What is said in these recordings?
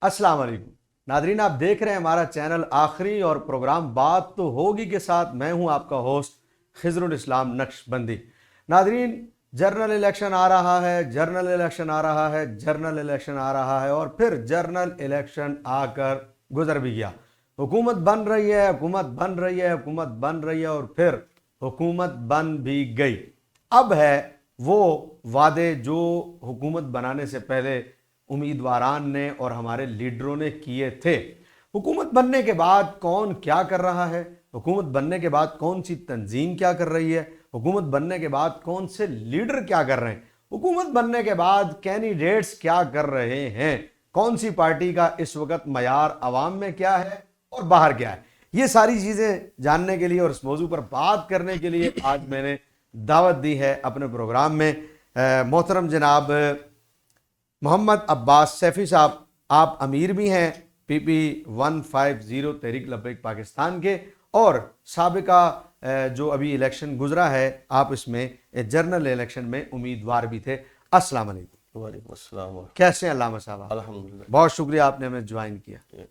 अस्सलाम वालेकुम नादरीन, आप देख रहे हैं हमारा चैनल आखिरी और प्रोग्राम बात तो होगी के साथ मैं हूं आपका होस्ट खिजरुल इस्लाम नक्शबंदी। नादरीन, जनरल इलेक्शन आ रहा है, जनरल इलेक्शन आ रहा है, जनरल इलेक्शन आ रहा है और फिर जनरल इलेक्शन आकर गुजर भी गया। हुकूमत बन रही है, हुकूमत बन रही है, हुकूमत बन रही है और फिर हुकूमत बन भी गई। अब है वो वादे जो हुकूमत बनाने से पहले उम्मीदवारान ने और हमारे लीडरों ने किए थे। हुकूमत बनने के बाद कौन क्या कर रहा है, हुकूमत बनने के बाद कौन सी तंजीम क्या कर रही है, हुकूमत बनने के बाद कौन से लीडर क्या कर रहे हैं, हुकूमत बनने के बाद कैंडिडेट्स क्या कर रहे हैं, कौन सी पार्टी का इस वक्त मयार अवाम में क्या है और बाहर क्या है, ये सारी चीज़ें जानने के लिए और इस मौजू पर बात करने के लिए आज मैंने दावत दी है अपने प्रोग्राम में मोहतरम जनाब मोहम्मद अब्बास सैफी साहब। आप अमीर भी हैं PP 150 तहरीक लब्बैक पाकिस्तान के और साबिका जो अभी इलेक्शन गुजरा है आप इसमें जनरल इलेक्शन में उम्मीदवार भी थे। अस्सलाम वालेकुम। वालेकुम अस्सलाम। कैसे हैं अल्लामा साहब? अल्हम्दुलिल्लाह। बहुत शुक्रिया आपने हमें ज्वाइन किया।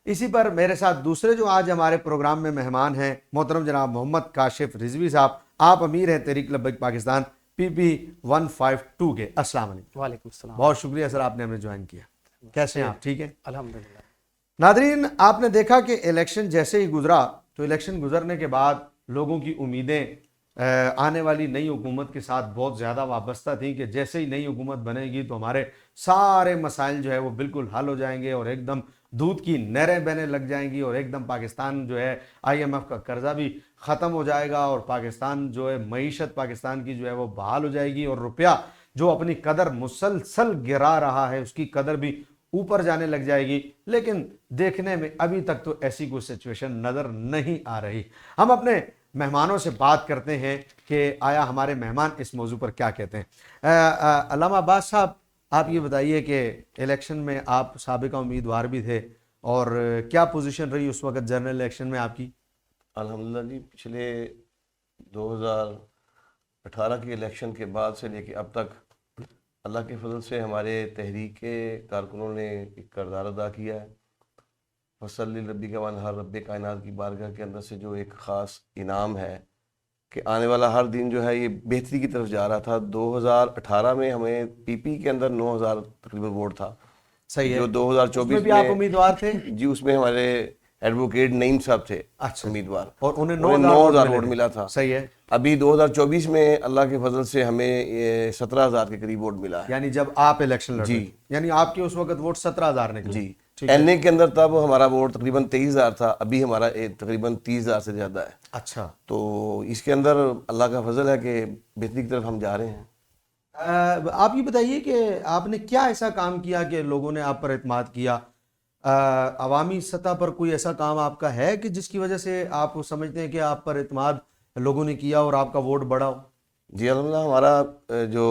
इसी पर मेरे साथ दूसरे जो आज हमारे प्रोग्राम में मेहमान हैं मोहतरम जनाब मोहम्मद काशिफ रिजवी साहब। आप अमीर हैं तहरीक लब्बैक पाकिस्तान PP 152 के। अस्सलाम वालेकुम। वालेकुम सलाम। बहुत शुक्रिया सर, आपने हमें ज्वाइन किया। कैसे हैं आप? ठीक है अल्हम्दुलिल्लाह। नादरीन, आपने देखा कि इलेक्शन जैसे ही गुजरा तो इलेक्शन गुजरने के बाद लोगों की उम्मीदें आने वाली नई हुकूमत के साथ बहुत ज़्यादा वाबस्ता थी कि जैसे ही नई हुकूमत बनेगी तो हमारे सारे मसाइल जो है वो बिल्कुल हल हो जाएंगे और एकदम दूध की नहरें बहने लग जाएंगी और एकदम पाकिस्तान जो है IMF का कर्जा भी ख़त्म हो जाएगा और पाकिस्तान जो है मईशत पाकिस्तान की जो है वो बहाल हो जाएगी और रुपया जो अपनी कदर मुसलसल गिरा रहा है उसकी कदर भी ऊपर जाने लग जाएगी। लेकिन देखने में अभी तक तो ऐसी कोई सिचुएशन नज़र नहीं आ रही। हम अपने मेहमानों से बात करते हैं कि आया हमारे मेहमान इस मौजू पर क्या कहते हैं। अल्लामा अब्बास साहब, आप ये बताइए कि इलेक्शन में आप साबिका उम्मीदवार भी थे और क्या पोजीशन रही उस वक्त जनरल इलेक्शन में आपकी? अल्हम्दुलिल्लाह जी, पिछले 2018 के इलेक्शन के बाद से लेके अब तक अल्लाह के फजल से हमारे तहरीक के कारकुनों ने एक किरदार अदा किया है। फसल्लि रब्बिका वन्हर, रब्बे कायनात की बारगाह के अंदर से जो एक ख़ास इनाम है कि आने वाला हर दिन जो है ये बेहतरी की तरफ जा रहा था। 2018 में हमें PP के अंदर 9000 तकरीबन वोट था। सही है। जो 2024 उसमें भी आप उम्मीदवार थे? जी, उसमें हमारे एडवोकेट नईम साहब थे अच्छा उम्मीदवार और उन्हें 9000 वोट मिला था। सही है। अभी 2024 में अल्लाह के फजल से हमें ये 17000 के करीब वोट मिला है। यानी जब आप इलेक्शन लड़ जी, रहे थे, यानी आपके उस वक्त वोट 17000 निकले। जी। ठीक है। NA के अंदर तब हमारा वोट तकरीबन 23000 था, अभी हमारा तकरीबन 30000 से ज़्यादा है। अच्छा, तो इसके अंदर अल्लाह का फजल है कि बेहतरी की तरफ हम जा रहे हैं। आप ये बताइए कि आपने क्या ऐसा काम किया कि लोगों ने आप पर एतमाद किया? अवामी सतह पर कोई ऐसा काम आपका है कि जिसकी वजह से आप समझते हैं कि आप पर एतमाद लोगों ने किया और आपका वोट बढ़ा हो? जी अल्हम्दुलिल्लाह, हमारा जो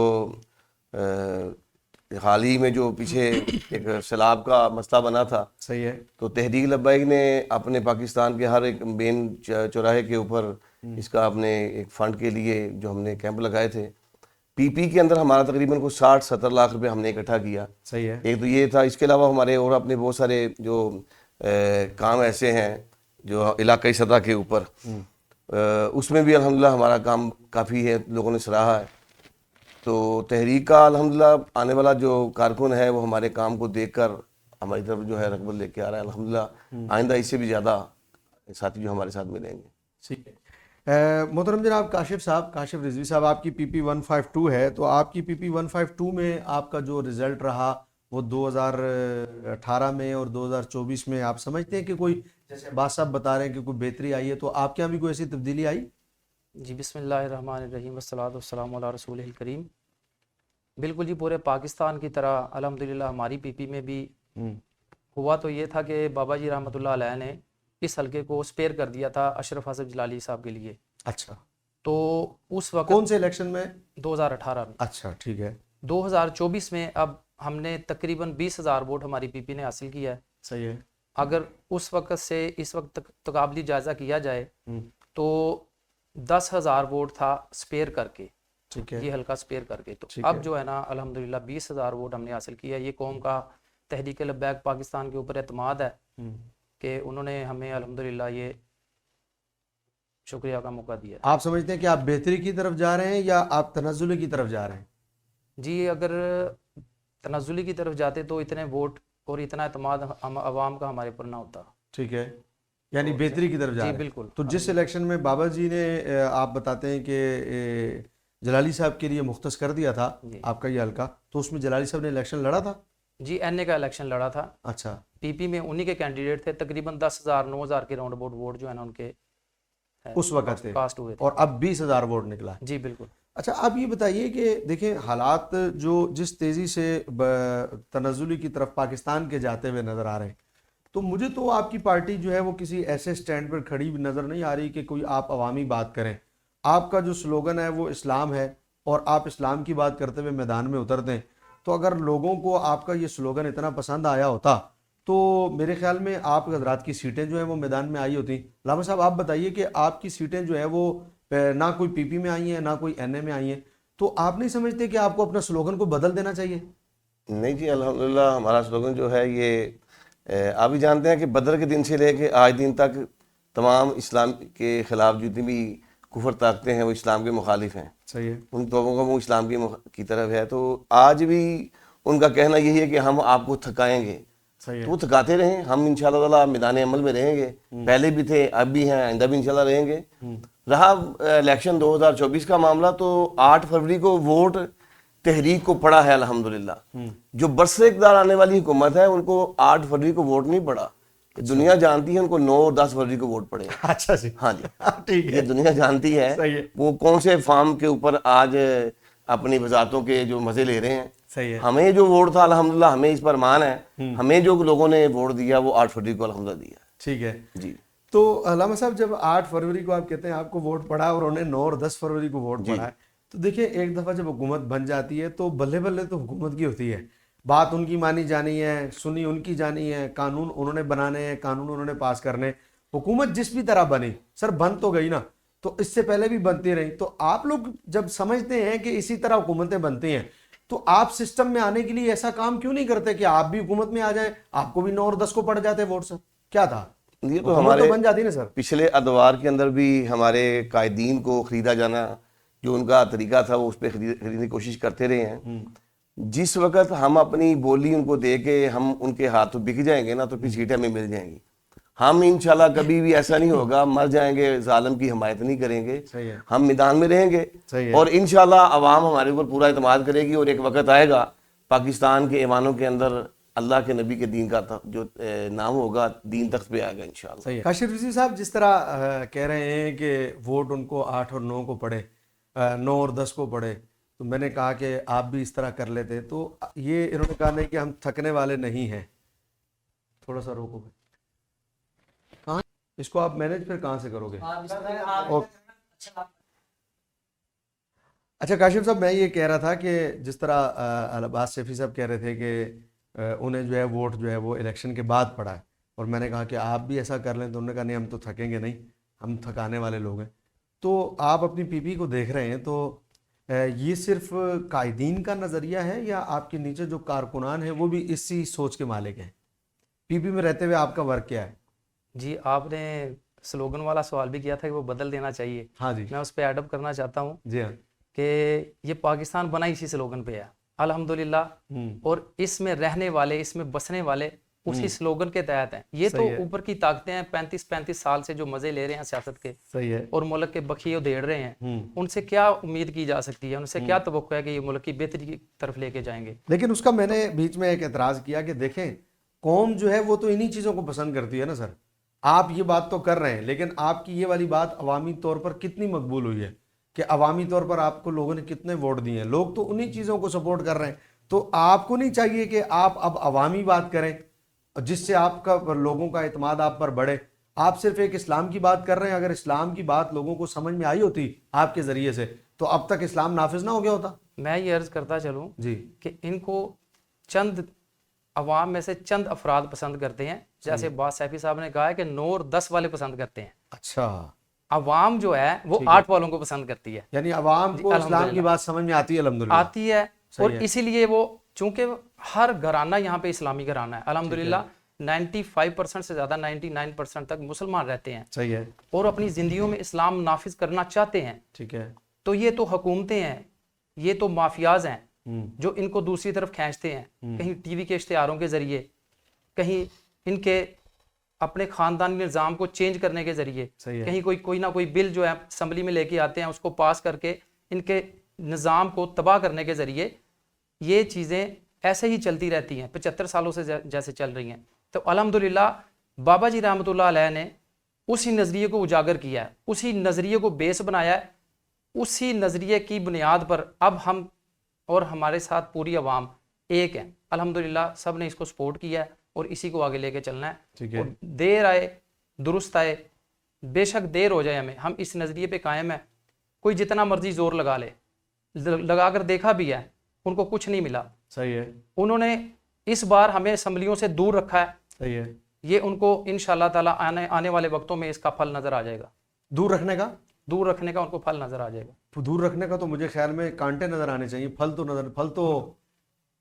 हाल ही में जो पीछे एक सैलाब का मसला बना था, सही है। तो तहरीक लब्बैक ने अपने पाकिस्तान के हर एक मेन चौराहे के ऊपर इसका अपने एक फंड के लिए जो हमने कैंप लगाए थे। PP के अंदर हमारा तकरीबन कुछ 60-70 लाख रुपए हमने इकट्ठा किया। सही है। एक तो ये था, इसके अलावा हमारे और अपने बहुत सारे जो काम ऐसे हैं जो इलाकाई सतह के ऊपर, उसमें भी अल्हम्दुलिल्लाह हमारा काम काफ़ी है, लोगों ने सराहा है। तो तहरीक का अल्हम्दुलिल्लाह आने वाला जो कारकुन है वो हमारे काम को देखकर हमारी तरफ जो है रग़बत लेके आ रहा है। अल्हम्दुलिल्लाह आइंदा इससे भी ज़्यादा साथी जो हमारे साथ मिलेंगे। ठीक है। मोहतरम जनाब काशिफ साहब, काशिफ रिजवी साहब, आपकी PP 152 है, तो आपकी PP 152 में आपका जो रिज़ल्ट रहा वो 2018 में और 2024 में आप समझते हैं कि कोई, जैसे अब्बास साहब बता रहे हैं कि कोई बेहतरी आई है, तो आपके यहाँ भी कोई ऐसी तब्दीली आई? जी, बिस्मिल्लाहिर्रहमानिर्रहीम वस्सलातु वस्सलामु अला रसूलिल करीम। बिल्कुल जी, पूरे पाकिस्तान की तरह अल्हम्दुलिल्लाह हमारी PP में भी हुआ तो ये था कि बाबा जी रहमतुल्लाह अलैह ने इस हल्के को स्पेयर कर दिया था अशरफ हसन जलाली साहब के लिए। अच्छा, तो उस वक्त कौन से इलेक्शन में? 2018 में। अच्छा, ठीक है। 2024 में अब हमने तकरीबन 20,000 वोट हमारी PP ने हासिल किया है। सही है। अगर उस वक्त से इस वक्त तक तकाबली जायज़ा किया जाए तो 10,000 वोट था स्पेयर करके, ठीक है। ये हल्का स्पेयर करके। तो ठीक अब है। जो है ना अल्हम्दुलिल्लाह 20,000 वोट हमने हासिल किया। ये कौम का تحریک لبیک پاکستان کے اوپر اعتماد ہے کہ انہوں نے ہمیں الحمدللہ یہ شکریہ کا موقع دیا. آپ سمجھتے ہیں کہ آپ بہتری کی طرف جا رہے ہیں یا آپ تنزلی کی طرف جا رہے ہیں؟ جی اگر تنزلی کی طرف جاتے تو اتنے ووٹ اور اتنا اعتماد عوام کا ہمارے پر نہ ہوتا. ٹھیک ہے، یعنی بہتری کی طرف جا رہے ہیں. بالکل. تو جس الیکشن میں بابا جی نے آپ بتاتے ہیں کہ جلالی صاحب کے لیے مختص کر دیا تھا آپ کا یہ حلقہ، تو اس میں جلالی صاحب نے الیکشن لڑا تھا؟ جی این اے کا الیکشن لڑا تھا. اچھا. پی پی میں انہی کے کینڈیڈیٹ تھے، تقریباً 10,000 9,000 کے راؤنڈ اباؤٹ ووٹ جو ہے نا ان کے اس وقت تھے کاسٹ ہوئے تھے. اور اب 20,000 ووٹ نکلا. جی بالکل. اچھا آپ یہ بتائیے کہ دیکھیں حالات جو جس تیزی سے تنزلی کی طرف پاکستان کے جاتے ہوئے نظر آ رہے ہیں، تو مجھے تو آپ کی پارٹی جو ہے وہ کسی ایسے سٹینڈ پر کھڑی نظر نہیں آ رہی کہ کوئی آپ عوامی بات کریں. آپ کا جو سلوگن ہے وہ اسلام ہے اور آپ اسلام کی بات کرتے ہوئے میدان میں اترتے ہیں. تو اگر لوگوں کو آپ کا یہ سلوگن اتنا پسند آیا ہوتا تو میرے خیال میں آپ حضرات کی سیٹیں جو ہیں وہ میدان میں آئی ہوتی. علامہ صاحب آپ بتائیے کہ آپ کی سیٹیں جو ہیں وہ نہ کوئی پی پی میں آئی ہیں نہ کوئی این اے میں آئی ہیں، تو آپ نہیں سمجھتے کہ آپ کو اپنا سلوگن کو بدل دینا چاہیے؟ نہیں جی، الحمدللہ ہمارا سلوگن جو ہے یہ آپ بھی جانتے ہیں کہ بدر کے دن سے لے کے آج دن تک تمام اسلام کے خلاف جتنی بھی کفر طاقتیں ہیں وہ اسلام کے مخالف ہیں. صحیح ہے. ان لوگوں کا وہ اسلام کی طرف ہے. تو آج بھی ان کا کہنا یہی ہے کہ ہم آپ کو تھکائیں گے. صحیح ہے. تو وہ تھکاتے رہیں، ہم انشاءاللہ تعالیٰ میدان عمل میں رہیں گے. پہلے بھی تھے، اب بھی ہیں، آئندہ بھی انشاءاللہ رہیں گے. رہا الیکشن 2024 کا معاملہ، تو 8 فروری کو ووٹ تحریک کو پڑا ہے الحمدللہ. جو برسر اقتدار آنے والی حکومت ہے ان کو 8 فروری کو ووٹ نہیں پڑا. دنیا جانتی ہے ان کو 9 اور 10 فروری کو ووٹ پڑے. اچھا جی. ہاں جی ٹھیک یہ ہے. دنیا جانتی ہے وہ کون سے فارم کے اوپر آج اپنی وزارتوں کے جو مزے لے رہے ہیں. صحیح ہے. ہمیں جو ووٹ تھا الحمدللہ ہمیں اس پر مان ہے، ہمیں جو لوگوں نے ووٹ دیا وہ 8 فروری کو الحمدللہ دیا. ٹھیک ہے جی. تو علامہ صاحب جب 8 فروری کو آپ کہتے ہیں آپ کو ووٹ پڑا اور انہیں 9 اور 10 فروری کو ووٹ پڑا ہے، تو دیکھیں ایک دفعہ جب حکومت بن جاتی ہے تو بلے بلے تو حکومت کی ہوتی ہے، بات ان کی مانی جانی ہے، سنی ان کی جانی ہے، قانون انہوں نے بنانے ہیں، قانون انہوں نے پاس کرنے. حکومت جس بھی طرح بنی سر بن تو گئی نا، تو اس سے پہلے بھی بنتی رہی. تو آپ لوگ جب سمجھتے ہیں کہ اسی طرح حکومتیں بنتی ہیں تو آپ سسٹم میں آنے کے لیے ایسا کام کیوں نہیں کرتے کہ آپ بھی حکومت میں آ جائیں، آپ کو بھی 9 اور 10 کو پڑ جاتے ووٹ؟ سر کیا تھا یہ تو ہمارے بن جاتی نا سر. پچھلے ادوار کے اندر بھی ہمارے قائدین کو خریدا جانا جو ان کا طریقہ تھا وہ اس پہ خریدنے کی کوشش کرتے رہے ہیں. جس وقت ہم اپنی بولی ان کو دے کے ہم ان کے ہاتھوں بک جائیں گے نا تو پھر سیٹیں ہمیں مل جائیں گی. ہم انشاءاللہ کبھی بھی ایسا نہیں ہوگا مر جائیں گے ظالم کی حمایت نہیں کریں گے. ہم میدان میں رہیں گے اور انشاءاللہ عوام ہمارے اوپر پورا اعتماد کرے گی. اور ایک وقت آئے گا پاکستان کے ایوانوں کے اندر اللہ کے نبی کے دین کا جو نام ہوگا دین تخت پہ آئے گا انشاءاللہ. صحیح ہے. کاشف رضوی صاحب جس طرح کہہ رہے ہیں کہ ووٹ ان کو 8 اور 9 کو پڑے، 9 اور 10 کو پڑے، تو میں نے کہا کہ آپ بھی اس طرح کر لیتے. تو یہ انہوں نے کہا نہیں کہ ہم تھکنے والے نہیں ہیں. تھوڑا سا روکو بھائی، کہاں اس کو آپ مینج پھر کہاں سے کرو گے؟ اچھا کاشف صاحب میں یہ کہہ رہا تھا کہ جس طرح عباس سیفی صاحب کہہ رہے تھے کہ انہیں جو ہے ووٹ جو ہے وہ الیکشن کے بعد پڑا ہے، اور میں نے کہا کہ آپ بھی ایسا کر لیں، تو انہوں نے کہا نہیں ہم تو تھکیں گے نہیں، ہم تھکانے والے لوگ ہیں. تو آپ اپنی پی پی کو دیکھ رہے ہیں تو یہ صرف قائدین کا نظریہ ہے یا آپ کے نیچے جو کارکنان ہیں وہ بھی اسی سوچ کے مالک ہیں؟ پی پی میں رہتے ہوئے آپ کا ورک کیا ہے؟ جی آپ نے سلوگن والا سوال بھی کیا تھا کہ وہ بدل دینا چاہیے. ہاں جی. میں اس پہ ایڈ اپ کرنا چاہتا ہوں. جی ہاں. کہ یہ پاکستان بنا اسی سلوگن پہ ہے الحمدللہ، اور اس میں رہنے والے، اس میں بسنے والے اسی سلوگن کے تحت ہیں. یہ تو اوپر کی طاقتیں ہیں 35 سال سے جو مزے لے رہے ہیں سیاست کے، صحیح ہے، اور ملک کے بخیے ادھیڑ رہے ہیں. ان سے کیا امید کی جا سکتی ہے، ان سے کیا توقع ہے کہ یہ ملک کی بہتری کی طرف لے کے جائیں گے؟ لیکن اس کا میں نے بیچ میں ایک اعتراض کیا کہ دیکھیں قوم جو ہے وہ تو انہی چیزوں کو پسند کرتی ہے نا سر. آپ یہ بات تو کر رہے ہیں لیکن آپ کی یہ والی بات عوامی طور پر کتنی مقبول ہوئی ہے کہ عوامی طور پر آپ کو لوگوں نے کتنے ووٹ دیے ہیں؟ لوگ تو انہی چیزوں کو سپورٹ کر رہے ہیں. تو آپ کو نہیں چاہیے کہ آپ اب عوامی بات کریں جس سے آپ کا لوگوں کا اعتماد آپ پر بڑھے؟ آپ صرف ایک اسلام کی بات کر رہے ہیں. اگر اسلام کی بات لوگوں کو سمجھ میں آئی ہوتی آپ کے ذریعے سے تو اب تک اسلام نافذ نہ ہو گیا ہوتا. میں یہ عرض کرتا چلوں جی کہ ان کو چند عوام میں سے چند افراد پسند کرتے ہیں، جیسے عباس سیفی صاحب نے کہا ہے کہ 9 اور 10 والے پسند کرتے ہیں. اچھا، عوام جو ہے وہ 8 والوں کو پسند کرتی ہے. یعنی عوام کو اسلام کی بات سمجھ میں آتی ہے الحمدللہ، آتی ہے، اور اسی لیے وہ चूंकि हर घराना यहाँ पे इस्लामी घराना है, अल्हम्दुलिल्लाह 95% से ज़्यादा 99% तक मुसलमान रहते हैं सही है, और अपनी ज़िंदगियों में इस्लाम नाफिज करना चाहते हैं। ठीक है, तो ये तो हुकूमतें हैं, ये तो माफियाज हैं जो इनको दूसरी तरफ खींचते हैं, कहीं टीवी के इश्तिहारों के ज़रिए, कहीं इनके अपने ख़ानदानी निज़ाम को चेंज करने के ज़रिए, सही है। कहीं कोई ना कोई बिल जो है असम्बली में लेके आते हैं, उसको पास करके इनके निज़ाम को तबाह करने के ज़रिए ये चीज़ें ऐसे ही चलती रहती हैं 75 सालों से जैसे चल रही हैं। तो अल्हम्दुलिल्लाह बाबा जी रहमतुल्लाह अलैह ने उसी नज़रिए को उजागर किया है, उसी नज़रिए को बेस बनाया है, उसी नज़रिए की बुनियाद पर अब हम और हमारे साथ पूरी आवाम एक है। अल्हम्दुलिल्लाह सब ने इसको सपोर्ट किया है और इसी को आगे लेके चलना है। ठीक है। और देर आए दुरुस्त आए, बेशक देर हो जाए हमें, हम इस नज़रिए पे कायम है। कोई जितना मर्जी जोर लगा ले, लगा कर देखा भी है, उनको कुछ नहीं मिला। सही है, उन्होंने इस बार हमें असम्बलियों से दूर रखा है, सही है। ये उनको इंशाअल्लाह ताला आने वाले वक्तों में इसका फल नजर आ जाएगा। दूर रखने का उनको फल नजर आ जाएगा। दूर रखने का तो मुझे ख्याल में कांटे नजर आने चाहिए, फल तो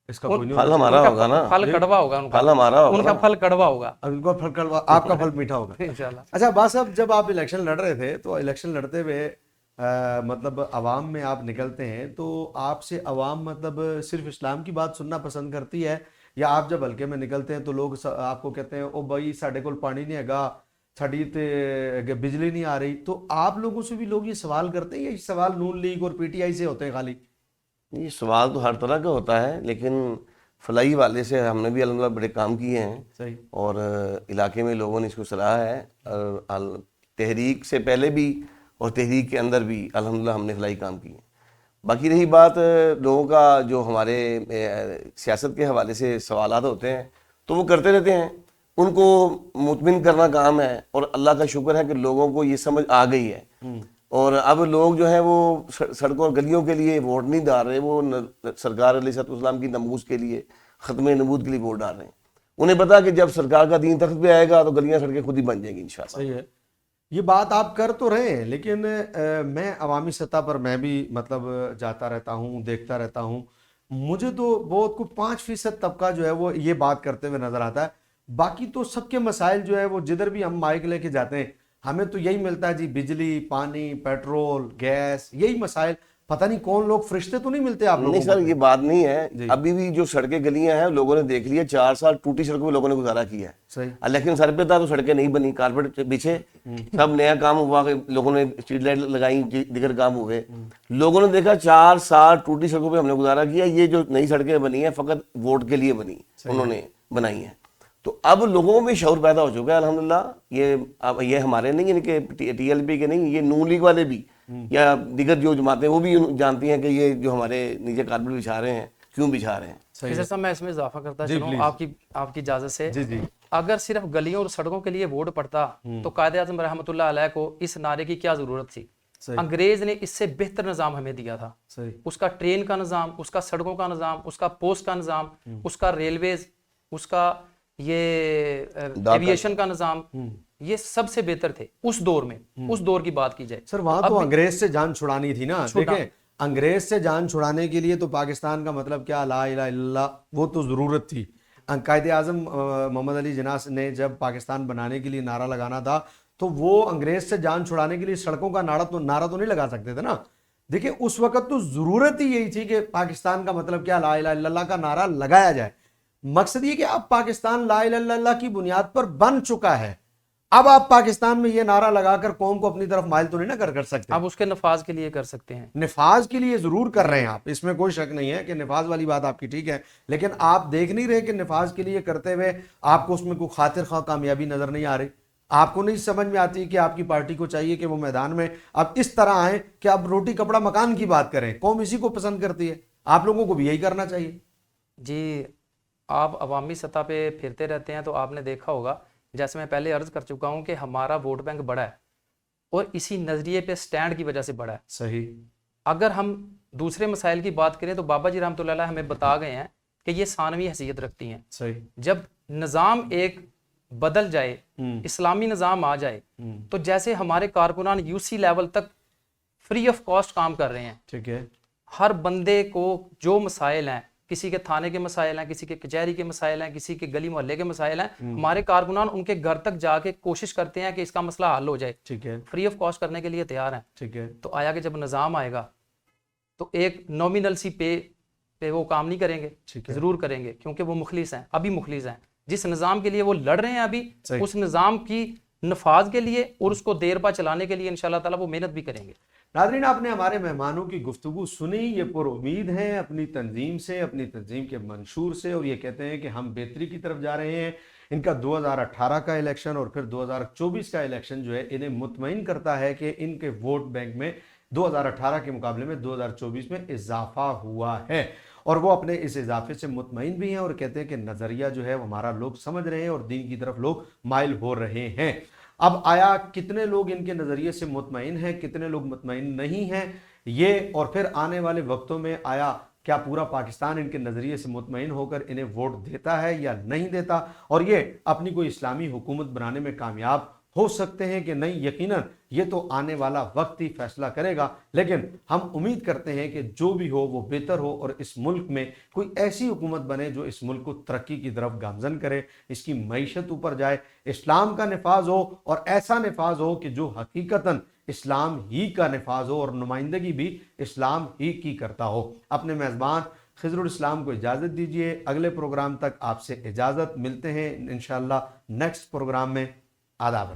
इसका कोई नहीं फल हमारा होगा ना, फल कड़वा होगा उनका, फल हमारा होगा, उनका फल कड़वा होगा, अब इनका फल कड़वा, आपका फल मीठा होगा इंशाअल्लाह। अच्छा बात साहब, जब आप इलेक्शन लड़ रहे थे तो इलेक्शन लड़ते हुए मतलब अवाम में आप निकलते हैं तो आपसे अवाम मतलब सिर्फ इस्लाम की बात सुनना पसंद करती है, या आप जब हल्के में निकलते हैं तो लोग आपको कहते हैं ओ भाई साढ़े कोल पानी नहीं हैगा, साड़ी ते बिजली नहीं आ रही, तो आप लोगों से भी लोग ये सवाल करते हैं या ये सवाल नून लीग और पीटीआई से होते हैं खाली? ये सवाल तो हर तरह का होता है, लेकिन फलाई वाले से हमने भी अल्हम्दुलिल्लाह बड़े काम किए हैं सही, और इलाके में लोगों ने इसको सराहा है। और तहरीक से पहले भी और तहरीक के अंदर भी अल्हम्दुलिल्लाह हमने फलाई काम किए। बाकी रही बात लोगों का जो हमारे सियासत के हवाले से सवालात होते हैं तो वो करते रहते हैं, उनको मुतमिन करना काम है, और अल्लाह का शुक्र है कि लोगों को ये समझ आ गई है। और अब लोग जो हैं वो सड़कों और गलियों के लिए वोट नहीं डाल रहे, वो सरकार अलैहिस्सलाम की नमूज़ के लिए, ख़त्म नबूत के लिए वोट डाल रहे हैं। उन्हें पता कि जब सरकार का दीन तख्त पे आएगा तो गलियां सड़कें खुद ही बन जाएंगी इंशाअल्लाह। सही है, ये बात आप कर तो रहे हैं, लेकिन मैं अवामी सतह पर मैं भी मतलब जाता रहता हूँ, देखता रहता हूँ, मुझे तो बहुत को 5% तबका जो है वो ये बात करते हुए नजर आता है। बाकी तो सबके मसाइल जो है वो जिधर भी हम माइक लेके जाते हैं हमें तो यही मिलता है जी, बिजली, पानी, पेट्रोल, गैस, यही मसाइल। पता नहीं कौन लोग, फरिश्ते तो नहीं मिलते आप लोगों नहीं को? सर, ये बात नहीं है। अभी भी जो सड़कें गलियां हैं लोगों ने देख लिया, 4 साल टूटी सड़कों में लोगों ने गुजारा किया है। सही, लेकिन सर पे था तो सड़कें नहीं बनी, कारपेट बिछे, सब नया काम हुआ, लोगों ने स्ट्रीट लाइट लगाई, दिगर काम हुए। लोगों ने देखा 4 साल टूटी सड़कों पे हमने गुजारा किया, ये जो नई सड़कें बनी है फकत वोट के लिए बनी, उन्होंने बनाई है। तो अब लोगों में शऊर पैदा हो चुका है अल्हम्दुलिल्लाह। ये हमारे नहीं, इनके टीएलपी के नहीं, ये नून लीग वाले भी या दिगर जो जमातें वो भी जानती हैं कि ये जो हमारे नीचे कारपेट बिछा रहे हैं क्यों बिछा रहे हैं। सर साहब मैं इसमें इजाफा करता चलूं आपकी इजाजत से। जी जी, अगर सिर्फ गलियों और सड़कों के लिए वोट पड़ता तो कायदे आज़म रहमतुल्लाह अलैह को इस नारे की क्या जरूरत थी? अंग्रेज ने इससे बेहतर निज़ाम हमें दिया था। सही, उसका ट्रेन का निज़ाम, उसका सड़कों का निज़ाम, उसका पोस्ट का निज़ाम, उसका रेलवेज, उसका ये एविएशन का निज़ाम, ये सबसे बेहतर थे उस दौर में। उस दौर की बात की जाए सर वहां तो अंग्रेज से जान छुड़ानी थी ना। देखें, अंग्रेज से जान छुड़ाने के लिए तो पाकिस्तान का मतलब क्या, ला इलाहा इल्लल्लाह, वो तो ज़रूरत थी। कायदे आज़म मोहम्मद अली जिन्ना ने जब पाकिस्तान बनाने के लिए नारा लगाना था तो वो अंग्रेज से जान छुड़ाने के लिए सड़कों का नारा तो नहीं लगा सकते थे ना। देखिए उस वक्त तो ज़रूरत ही यही थी कि पाकिस्तान का मतलब क्या, ला इलाहा इल्लल्लाह का नारा लगाया जाए। मकसद ये कि अब पाकिस्तान ला इलाहा इल्लल्लाह की बुनियाद पर बन चुका है, अब आप पाकिस्तान में ये नारा लगाकर कौम को अपनी तरफ माइल तो नहीं ना कर सकते। आप उसके नफाज के लिए कर सकते हैं, निफाज के लिए जरूर कर रहे हैं आप, इसमें कोई शक नहीं है कि निफाज वाली बात आपकी ठीक है, लेकिन आप देख नहीं रहे कि निफाज के लिए करते हुए आपको उसमें कोई खातिर खा कामयाबी नजर नहीं आ रही। आपको नहीं समझ में आती कि आपकी पार्टी को चाहिए कि वो मैदान में अब इस तरह आए कि अब रोटी कपड़ा मकान की बात करें। कौम इसी को पसंद करती है, आप लोगों को भी यही करना चाहिए। जी, आप अवामी सतह पे फिरते रहते हैं तो आपने देखा होगा, जैसे मैं पहले अर्ज कर चुका हूं कि हमारा वोट बैंक बड़ा है और इसी नज़रिए पे स्टैंड की वजह से बड़ा है। सही, अगर हम दूसरे मसाइल की बात करें तो बाबा जी रहमतुल्लाह अलैह हमें बता गए हैं कि ये सानवी हैसियत रखती हैं। सही, जब निज़ाम एक बदल जाए, इस्लामी निज़ाम आ जाए, तो जैसे हमारे कारकुनान यूसी लेवल तक फ्री ऑफ कॉस्ट काम कर रहे हैं, ठीक है, हर बंदे को जो मसाइल हैं کسی کے تھانے کے مسائل ہیں, کسی کے کچہری کے مسائل ہیں, کسی کے گلی محلے کے مسائل ہیں, ہمارے کارکنان ان کے گھر تک جا کے کوشش کرتے ہیں کہ اس کا مسئلہ حل ہو جائے, ٹھیک ہے, فری آف کاسٹ کرنے کے لیے تیار ہیں. ٹھیک ہے, تو آیا کہ جب نظام آئے گا تو ایک نومینل سی پہ وہ کام نہیں کریں گے, ضرور کریں گے, کیونکہ وہ مخلص ہیں, ابھی مخلص ہیں. جس نظام کے لیے وہ لڑ رہے ہیں ابھی, اس نظام کی نفاذ کے لیے اور اس کو دیر پا چلانے کے لیے انشاءاللہ تعالیٰ وہ محنت بھی کریں گے. ناظرین آپ نے ہمارے مہمانوں کی گفتگو سنی, یہ پر امید ہیں اپنی تنظیم سے, اپنی تنظیم کے منشور سے, اور یہ کہتے ہیں کہ ہم بہتری کی طرف جا رہے ہیں. ان کا 2018 کا الیکشن اور پھر 2024 کا الیکشن جو ہے انہیں مطمئن کرتا ہے کہ ان کے ووٹ بینک میں 2018 کے مقابلے میں 2024 میں اضافہ ہوا ہے, اور وہ اپنے اس اضافے سے مطمئن بھی ہیں, اور کہتے ہیں کہ نظریہ جو ہے وہ ہمارا لوگ سمجھ رہے ہیں اور دین کی طرف لوگ مائل ہو رہے ہیں. اب آیا کتنے لوگ ان کے نظریے سے مطمئن ہیں, کتنے لوگ مطمئن نہیں ہیں, یہ اور پھر آنے والے وقتوں میں آیا کیا پورا پاکستان ان کے نظریے سے مطمئن ہو کر انہیں ووٹ دیتا ہے یا نہیں دیتا, اور یہ اپنی کوئی اسلامی حکومت بنانے میں کامیاب ہو سکتے ہیں کہ نہیں, یقیناً یہ تو آنے والا وقت ہی فیصلہ کرے گا. لیکن ہم امید کرتے ہیں کہ جو بھی ہو وہ بہتر ہو, اور اس ملک میں کوئی ایسی حکومت بنے جو اس ملک کو ترقی کی طرف گامزن کرے, اس کی معیشت اوپر جائے, اسلام کا نفاذ ہو, اور ایسا نفاذ ہو کہ جو حقیقتاً اسلام ہی کا نفاذ ہو اور نمائندگی بھی اسلام ہی کی کرتا ہو. اپنے میزبان خضر الاسلام کو اجازت دیجیے, اگلے پروگرام تک آپ سے اجازت, ملتے ہیں انشاءاللہ نیکسٹ پروگرام میں. آداب.